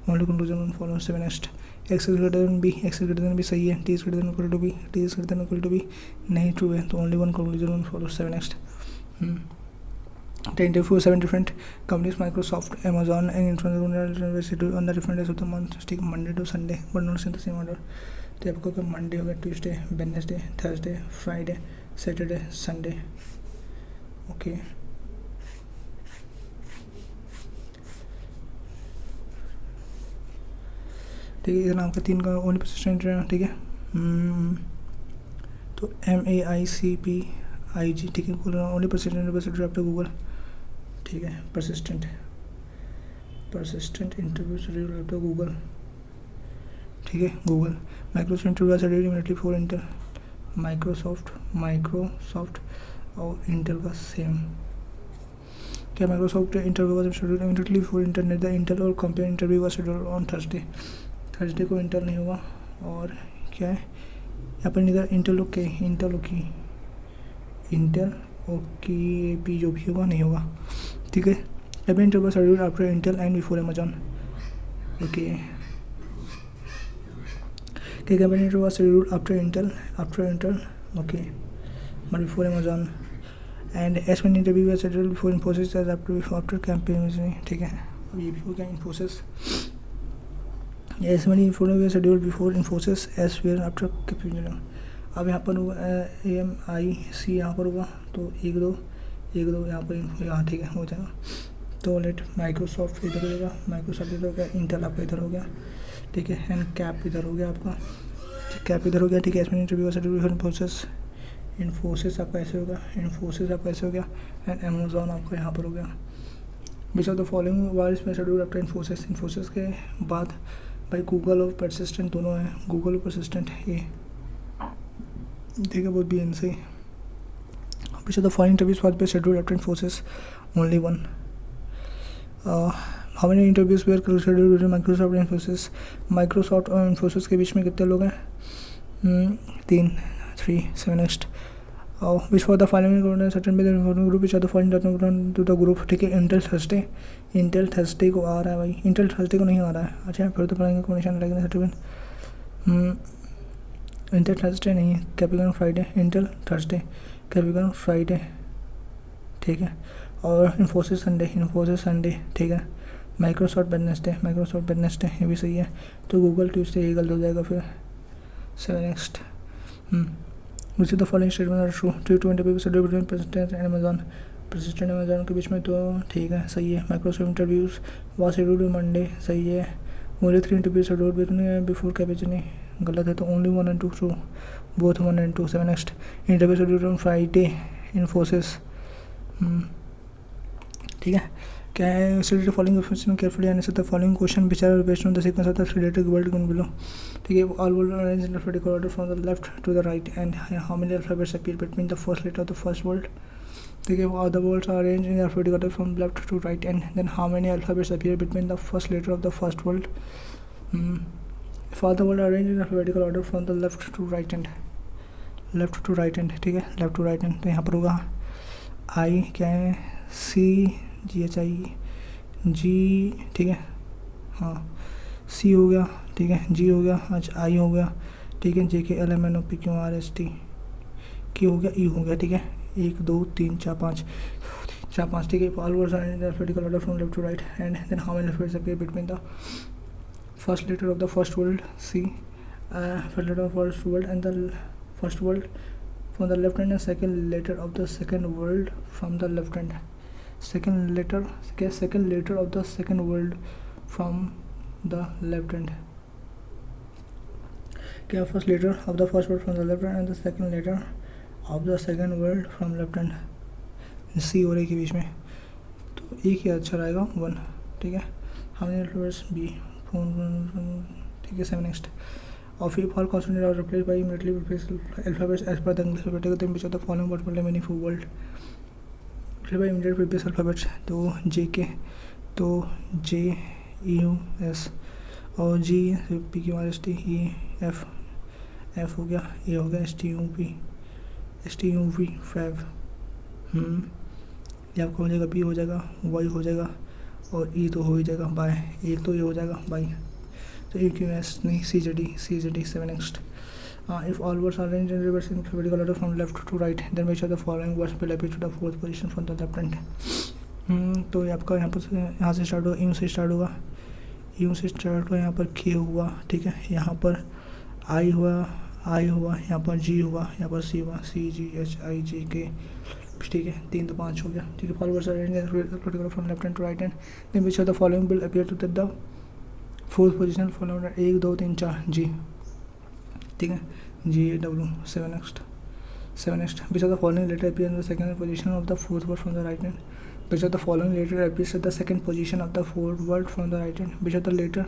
Only conclusion one follows. 7. Next, X is greater than B. X is greater than B सही है. T is greater than equal to B. T is greater than equal to B नहीं true है. तो only one conclusion one follows. 7. Next, 7 different companies, Microsoft, Amazon, and Internet University on the different days of the month. ठीक, Monday to Sunday, but not in the same order. तो आपको क्या Monday होगा, Tuesday, Wednesday, Thursday, Friday, Saturday, Sunday. Okay. ठीक है. नाम का 3 का ओनली परसिस्टेंट है. ठीक है. तो MAICPIG. ठीक है. ओनली परसिस्टेंट आपका गूगल. ठीक है. परसिस्टेंट इंटरव्यू शेड्यूल आपका गूगल. ठीक है. Google. Microsoft interview schedule immediately for Intel. Microsoft और इंटेल का सेम. क्या Microsoft interview was schedule immediately for internet. The Intel और compare interview was schedule on Thursday को इंटेल नहीं होगा. और क्या है यहाँ पर इधर इंटेल ओके पी जो भी होगा नहीं होगा. ठीक है. Every interview schedule after Intel and before Amazon. Okay. ठीक है. Every interview schedule after Intel okay but before Amazon. And S one interview schedule before Infosys as after campaign. ठीक है. अब ये भी हो गया Infosys. S one interview schedule before Infosys as where after campaign. अब यहाँ पर होगा AMIC यहाँ पर होगा, तो 1 2 यहाँ पर यहाँ, ठीक है, हो जाएगा। तो लेट माइक्रोसॉफ्ट इधर हो जाएगा, माइक्रोसॉफ्ट इधर हो गया, इंटेल आपका इधर हो गया, ठीक है, एंड कैप इधर हो गया आपका, कैप इधर हो गया, ठीक है। इसमें इंटरव्यू सर्टिफिकेट इन्फोसिस आपका ऐसे होगा, इन्फोसिस आपका ऐसे हो गया, एंड अमेजोन आपका यहाँ पर हो गया। विच ऑफ द फॉलोइंग वार इसमें शेड्यूल आफ्टर इन्फोसिस, इन्फोसिस के बाद भाई गूगल और परसिस्टेंट दोनों हैं, गूगल और परसिस्टेंट ये, ठीक है, बहुत भी इनसे। Which of the following interviews was schedule after Infosys, only one. How many interviews were scheduled between Microsoft and Infosys, Microsoft और इन्फोसिस के बीच में कितने लोग हैं? 3 3 7 next. Which for the following certain group which are the following to the group, ठीक है। Intel Thursday को आ रहा है भाई, इंटेल थर्सडे को नहीं आ रहा है, अच्छा फिर तो पढ़ेंगे कॉम्बिनेशन लगेगा सर्टिफिकेट। इंटेल थर्सडे नहीं है, capital Friday, Intel Thursday capital Friday, ठीक है। और इन्फोसिस संडे, ठीक है। माइक्रोसॉफ्ट वेडनेसडे ये भी सही है। तो गूगल ट्यूसडे ये गलत हो जाएगा फिर। 7 next. Which the following statement are true, 320 people schedule between Persistent and Amazon के बीच में, तो ठीक है, सही है। Microsoft interviews was scheduled Monday, सही है। ओनली 3 इंटरव्यूज शेड्यूल्ड बिफोर कैपिचनी, गलत है। तो only 1 and 2 true, both 1 and 2। 7 next. Interview scheduled on Friday, Infosys, ठीक है। क्या है? Study the following question carefully and answer the following question which are based on the sequence of the related word given below, ठीक है। All word arranged in alphabetical order from the left to the right and how many alphabets appear between the first letter of the first word, ठीक है। All the words are arranged in alphabetical order from left to right and then how many alphabets appear between the first letter of the first word. For the word arranged in alphabetical order from the left to right and, ठीक है, left to right and. तो यहाँ पर होगा आई, क्या है, CGHI जी, ठीक है, हाँ, C हो गया, ठीक है, G हो गया, अच्छा I हो गया, ठीक है, JKLMNOPQRST Q हो गया, E हो गया, ठीक है। 1 2 3 4 5, ठीक है। All words are in alphabetical order from left to right and then how many alphabets appear between the first letter of the first word, C, first letter of first word and the first word from the left hand and second letter of the second word from the left hand, second letter of the second word from the left hand, क्या first letter of the first word from the left hand and the second letter of the second word from left hand, C और A के बीच में, तो A क्या अच्छा रहेगा 1, ठीक है। how many letters B, ठीक है। 7 next। Of if all consonants are replaced by immediately replaced alphabets as per the English alphabet, then which of the following words will remain in full world? Replaced by immediate previous alphabets, तो JK, तो JEUS और G PQRST EF, F हो गया, A हो गया, STUV 5, ये आपका हो जाएगा, B हो जाएगा, Y हो जाएगा और E तो हो ही जाएगा बाय, एक तो ये हो जाएगा बाय, तो EQS नहीं, CZD 7 next। If all words are arranged in reverse in alphabetical order from left to right, then which of the following words will appear to the fourth position from the left hand? तो ये आपका यहाँ से start होगा, यूँ से start होगा, यहाँ पर K हुआ, ठीक है, यहाँ पर I हुआ, यहाँ पर G हुआ, यहाँ पर C हुआ, CGHIJK, ठीक है। 3 तो 5 हो गया, ठीक है। all words are arranged in alphabetical order from left hand to right hand, then which of the following will appear to the fourth position followed 1 2 3 4 G, ठीक है, GW 7 next। Which of the following letter appears in the second position of the fourth word from the right hand? Which of the following letter appears at the second position of the fourth word from the right hand? Which of the letter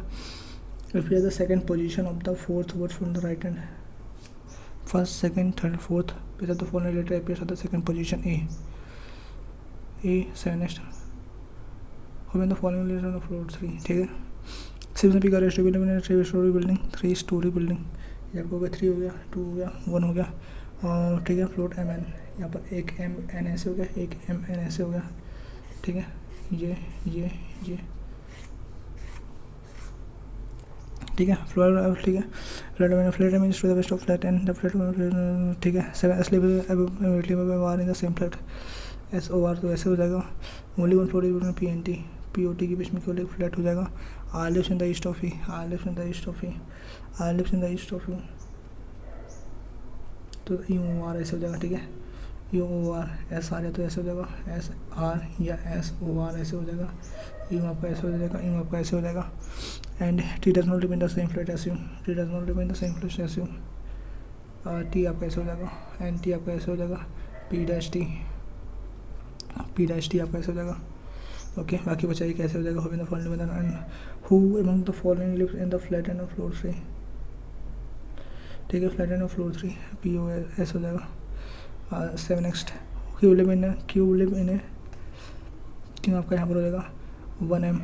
appears at the second position of the fourth word from the right hand? First, second, third, fourth. Which of the following letter appears at the second position? A 7 next। When the following letter on the floor 3, ठीक है। सिर्फ भी कर three story building, ये आपको हो गया, 3 हो गया, 2 हो गया, 1 हो गया, और ठीक है। फ्लोट MN, यहाँ पर एक MN ऐसे हो गया, एक MN ऐसे हो गया, ठीक है। ये ठीक है। फ्लोर, ठीक है। Flat means to the west of flat and the flat, ठीक है। 7 immediately war in the same flat, SOR, तो ऐसे हो जाएगा। Only 1 floor is PNT POT के बीच में केवल एक फ्लैट हो जाएगा। I lives in the east of E, I lives in the east of E, I lives in the east of E, तो UOR ऐसे हो जाएगा, ठीक है। UOR एस आ रहा तो ऐसे हो जाएगा, SR या SOR ऐसे हो जाएगा। यू आपका ऐसे हो जाएगा, यू आपका ऐसे हो जाएगा। And T does not remain the same flat S U, T does not remain the same flat S U. T आपका ऐसे हो जाएगा, एंड टी आपका ऐसे हो जाएगा, P डैश टी आपका ऐसे हो जाएगा। ओके, बाकी बचाइए कैसे हो जाएगा। Who in the following and who among the following lives in the flat and floor 3, ठीक है। फ्लैट एंड फ्लोर 3 POS हो जाएगा। 7 next Q live in A, क्यों आपका यहाँ पर हो जाएगा 1M।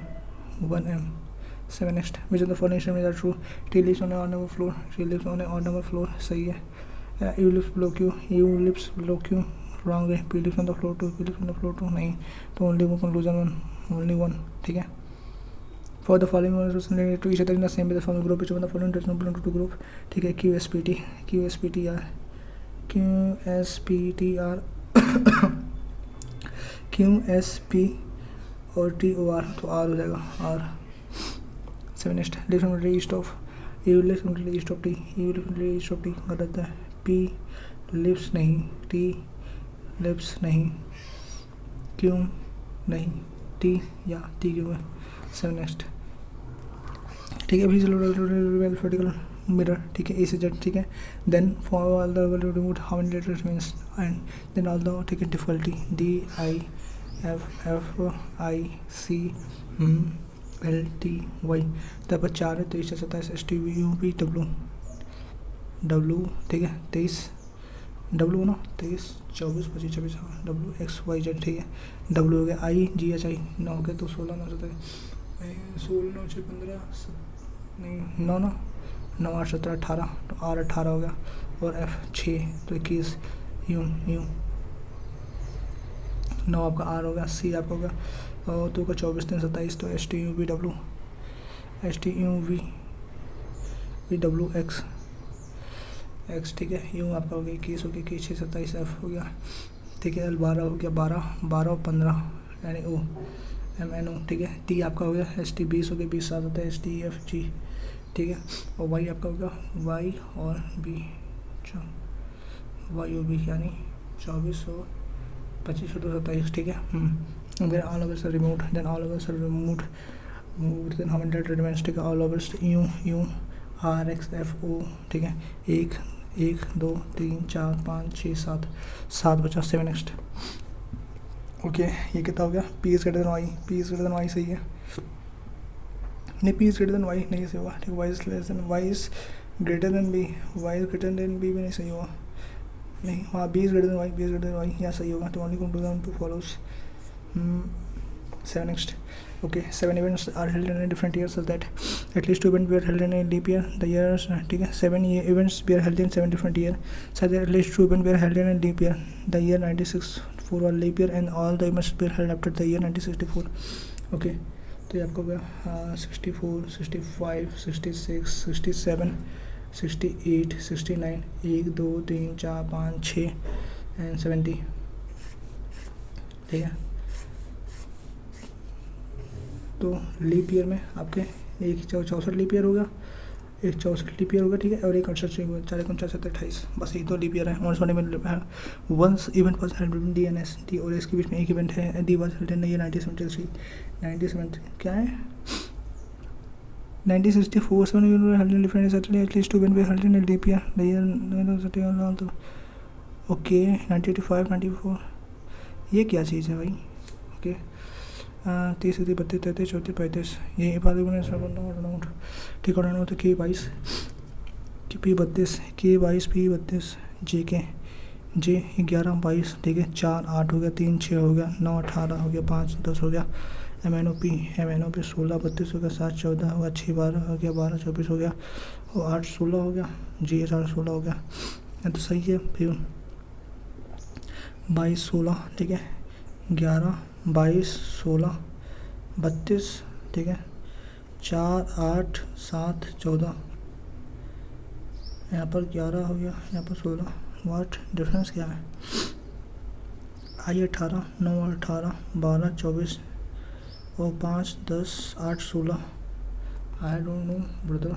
7 next which of the following statements are true. T lives on odd number floor, T lives on odd number floor, सही है। U lives below Q, U lives below Q, wrong है। P lives on the floor 2, P lives on the floor 2, नहीं। तो only one conclusion, only one, ठीक है। For the following related to each other in the same group, which one the following does not belong to group, ठीक है। QSPTR QSP और TOR, तो R हो जाएगा, R। 7 next lives on the east of, U lives on the east of T, U lives on the east of T गलत है। P lives नहीं, T lives नहीं, क्यों नहीं, T या T क्यों है। 7 नेक्स्ट, ठीक है। अभी चलो वर्टिकल मिरर, ठीक है, A से Z, ठीक है। Then for all the remove how many letters means, and then all the, ठीक है, डिफिकल्टी DIFFICLTY, तब 4 है, 23 27 STUV W, ठीक है। 23 W ना, 23 24 25 26, हाँ, WXYZ, ठीक है। W हो गया, IGHI 9 हो गया, तो 16 9 17 16 9 6 15 नहीं 9 ना, 9 8 17 18, तो R 18 हो गया, और F 6 तो 21, U 9 आपका R हो गया, C आपका हो गया, और 2 का 24 3 27, तो STUVW X, ठीक है। U आपका हो गया 21 हो गया, 21 6 27 F हो गया, ठीक है। L 12 हो गया, 12 और 15 यानी O MNO, ठीक है। T आपका हो गया ST 20 हो गया, 20 7 होता है STFG, ठीक है। और Y आपका हो गया Y और B, Y और B यानी 24 और 25 और 27, ठीक है। Then all of us are removed, then how many letters remains, ठीक है। all of us U R X F O, ठीक है। 1 2 3 4 5 6 7 बचा। 7 नेक्स्ट, ओके। ये कितना हो गया, P is greater than Y, सही है। नहीं, P is greater than Y नहीं सही होगा, ठीक है। Y is greater than B भी नहीं सही होगा, नहीं, हाँ, B is greater than Y यहाँ सही होगा, तो only conclusion to follows। 7 next, okay। 7 events are held in a different years, such that at least 2 events were held in a leap year. The years, ठीक है। 7 events were held in 7 different years, such that at least 2 events were held in a leap year. The year 1964 was leap year, and all the events were held after the year 1964. Okay, तो ये आपको हो गया 64 65 66 67 68 69 1 2 3 4 5 6 and 70, ठीक है। तो leap year में आपके एक 64 लीप ईयर होगा, एक 64 लीप ईयर होगा, ठीक है। और एक 68 होगा, 4 49 28, बस यही तो लीप ईयर है। Once event was held between D and S, D और S के बीच में एक इवेंट है, D was held in year 1973 क्या है 1964, 7 event held in different at least 2 event we held in leap year the year, तो ओके। 1985 94 ये क्या चीज़ है भाई, ओके। 30 32 33 34 35 ये बात नोट, ठीक है। तो K 22 P 32 P 32 J 11 22, ठीक है। 4 8 हो गया, 3 6 हो गया, 9 18 हो गया, 5 10 हो गया। MNOP 16 32 हो गया, 7 14 हो गया, 6 12 हो गया, 12 24 हो गया, और 8 16 हो गया, GH 8 16 हो गया, तो सही है। फिर 22 16, ठीक है। 11 22 16 32, ठीक है। 4 8 7 14, यहाँ पर 11 हो गया, यहाँ पर 16, वाट डिफरेंस क्या है। आई 18 9 18 12 24 और 5 10 8 16, आई डोंट नो ब्रदर।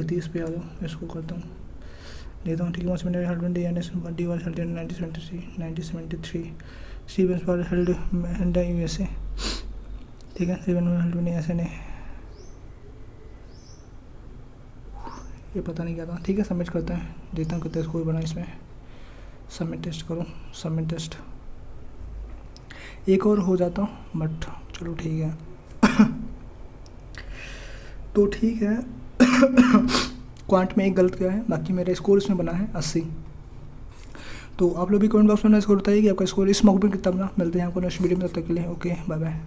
30 पे आ जाओ, इसको करता हूँ देता हूँ, ठीक है। Most held D N S D was held in 1973 Steven spider held in USA, ठीक है। स्टीवन हेल्ड इन यूएसए ने, ये पता नहीं क्या था, ठीक है। सबमिट करते हैं, देखता हूँ कितना स्कोर बना इसमें। सबमिट टेस्ट करो, सबमिट टेस्ट। एक और हो जाता बट चलो ठीक है। तो ठीक है। क्वांट में एक गलत गया है, बाकी मेरा स्कोर इसमें बना है 80। तो आप लोग भी कमेंट बॉक्स में स्कोर बताइए कि आपका स्कोर इस मॉक में कितना बना। मिलते हैं आपको नेक्स्ट वीडियो में, तब तक के लिए ओके बाय बाय।